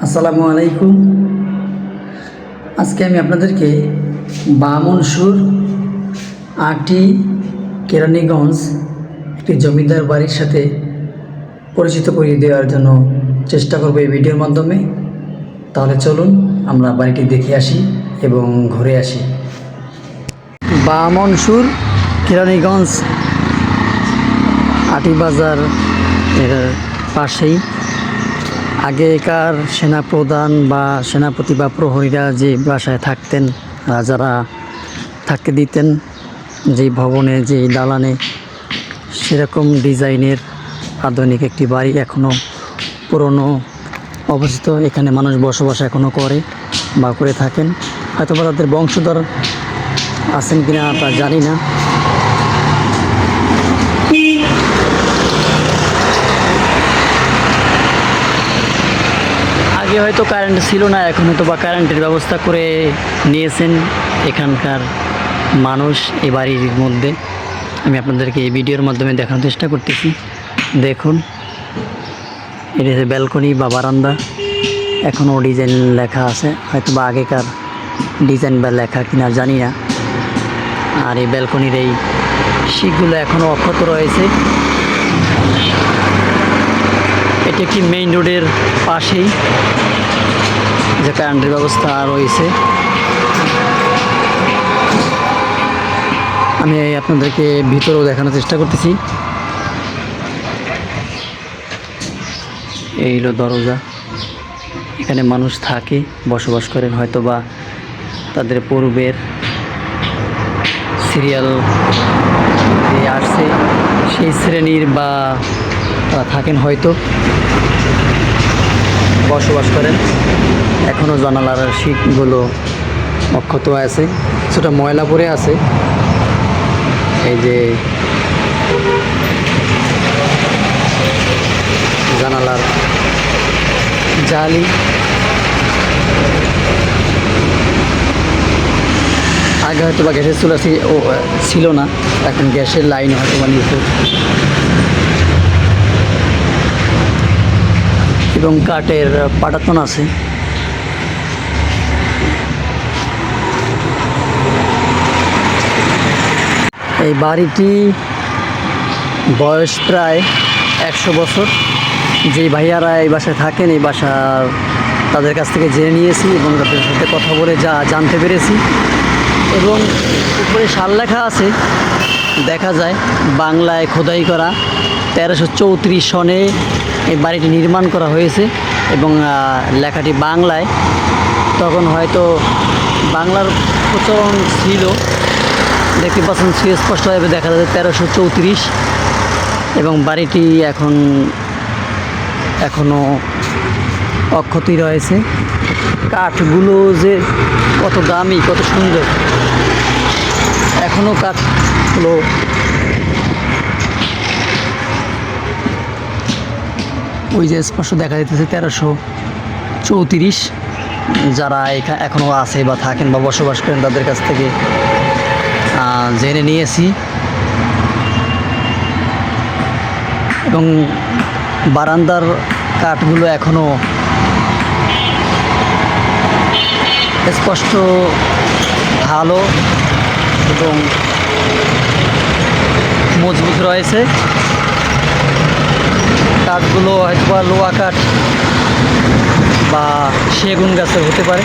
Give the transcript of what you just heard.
আসসালামু আলাইকুম। আজকে আমি আপনাদেরকে বামনসুর আটি কেরানীগঞ্জ একটি জমিদার বাড়ির সাথে পরিচিত করিয়ে দেওয়ার জন্য চেষ্টা করব এই ভিডিওর মাধ্যমে। তাহলে চলুন আমরা বাড়িটি দেখে আসি এবং ঘুরে আসি। বামনসুর কেরানীগঞ্জ আটি বাজার এর পাশেই আগেকার সেনাপ্রধান বা সেনাপতি বা প্রহরীরা যে বাসায় থাকতেন, রাজারা থাকতে দিতেন যে ভবনে, যে দালানে, সেরকম ডিজাইনের আধুনিক একটি বাড়ি এখনও পুরনো অবস্থিত। এখানে মানুষ বসবাস এখনও করে বা করে থাকেন। হয়তো বা তাদের বংশধর আছেন কিনা তা জানি না। আগে হয়তো কারেন্ট ছিল না, এখন হয়তো বা কারেন্টের ব্যবস্থা করে নিয়েছেন এখানকার মানুষ এই বাড়ির মধ্যে। আমি আপনাদেরকে এই ভিডিওর মাধ্যমে দেখানোর চেষ্টা করতেছি। দেখুন, এটা হচ্ছে ব্যালকনি বা বারান্দা। এখনও ডিজাইন লেখা আছে, হয়তো বা আগেকার ডিজাইন বা লেখা কিনা জানি না। আর এই ব্যালকনির এই শিকগুলো এখনও অক্ষত রয়েছে। এটি একটি মেইন রোডের পাশেই যে কারেন্টের ব্যবস্থা রয়েছে। আমি আপনাদেরকে ভিতরেও দেখানোর চেষ্টা করতেছি। এই হলো দরজা, এখানে মানুষ থাকে, বসবাস করেন। হয়তো বা তাদের পূর্বের সিরিয়াল যে আসছে সেই শ্রেণীর বা থাকেন, হয়তো বসবাস করেন। এখনও জানালার শিকগুলো অক্ষত আছে, কিছুটা ময়লা পড়ে আছে। এই যে জানালার জালি, আগে হয়তো বা গ্যাসের চুলা ছিল না, এখন গ্যাসের লাইন হয়তো বা নিচে, এবং কাঠের পাটাতন আছে। এই বাড়িটি বয়স প্রায় 100 বছর। যে ভাইয়ারা এই বাসায় থাকেন, এই বাসার তাদের কাছ থেকে জেনে নিয়েছি এবং তাদের সাথে কথা বলে যা জানতে পেরেছি। এবং উপরে সাল লেখা আছে, দেখা যায় বাংলায় খোদাই করা 1334 সনে এই বাড়িটি নির্মাণ করা হয়েছে। এবং লেখাটি বাংলায়, তখন হয়তো বাংলার প্রচলন ছিল। দেখতে পাচ্ছেন সুস্পষ্টভাবে দেখা যাচ্ছে 1334। এবং বাড়িটি এখনও অক্ষতই রয়েছে। কাঠগুলো যে কত দামি, কত সুন্দর, এখনও কাঠগুলো ওই যে স্পষ্ট দেখা যাইতেছে 1334। যারা এখনও আছে বা থাকেন বা বসবাস করেন তাদের কাছ থেকে জেনে নিয়েছি। এবং বারান্দার কাঠগুলো এখনও স্পষ্ট ভালো এবং মজবুত রয়েছে। কাঠগুলো হয়তো বা লোহা কাঠ বা সেগুন গাছের হতে পারে।